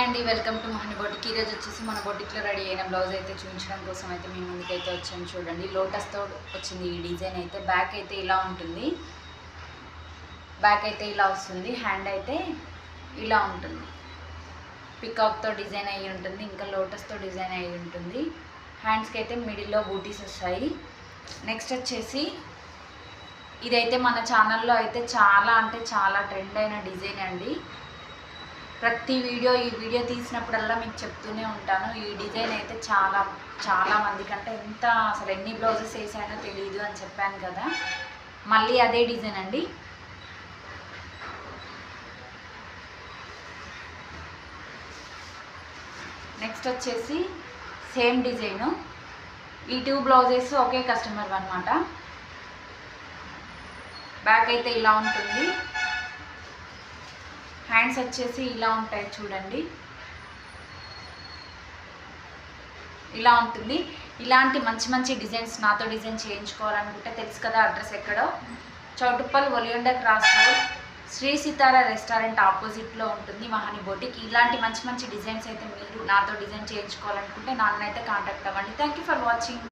అండి, welcome to మహని boutique. ఈరోజు వచ్చేసి మన బొటిక్లో రెడీ అయిన బ్లౌజ్ అయితే చూపించడం కోసం అయితే మీ ముందుకైతే వచ్చాను. చూడండి, లోటస్తో వచ్చింది ఈ డిజైన్ అయితే. బ్యాక్ అయితే ఇలా ఉంటుంది, బ్యాక్ అయితే ఇలా వస్తుంది, హ్యాండ్ అయితే ఇలా ఉంటుంది, పికాక్తో డిజైన్ అయ్యి ఉంటుంది, ఇంకా లోటస్తో డిజైన్ అయ్యి ఉంటుంది. హ్యాండ్స్కి అయితే మిడిల్లో బూటీస్ వస్తాయి. నెక్స్ట్ వచ్చేసి ఇదైతే మన ఛానల్లో అయితే చాలా అంటే చాలా ట్రెండ్ అయిన డిజైన్ అండి. ప్రతి ఈ వీడియో తీసినప్పుడల్లా మీకు చెప్తూనే ఉంటాను. ఈ డిజైన్ అయితే చాలా మందికంటే అసలు ఎన్ని బ్లౌజెస్ వేసానో తెలియదు అని చెప్పాను కదా, మళ్ళీ అదే డిజైన్ అండి. నెక్స్ట్ వచ్చేసి సేమ్ డిజైను, ఈ 2 బ్లౌజెస్ ఒకే కస్టమర్ అన్నమాట. బ్యాక్ అయితే ఇలా ఉంటుంది, హ్యాండ్స్ వచ్చేసి ఇలా ఉంటాయి చూడండి, ఇలా ఉంటుంది. ఇలాంటి మంచి డిజైన్స్ నాతో డిజైన్ చేయించుకోవాలనుకుంటే తెలుసు కదా అడ్రస్ ఎక్కడో, చౌటుప్పల్ ఒలియండ cross road, Sri Sitara restaurant ఆపోజిట్లో ఉంటుంది మహని బొటిక్. ఇలాంటి మంచి డిజైన్స్ అయితే మీరు నాతో డిజైన్ చేయించుకోవాలనుకుంటే నన్ను అయితే కాంటాక్ట్ అవ్వండి. Thank you for watching.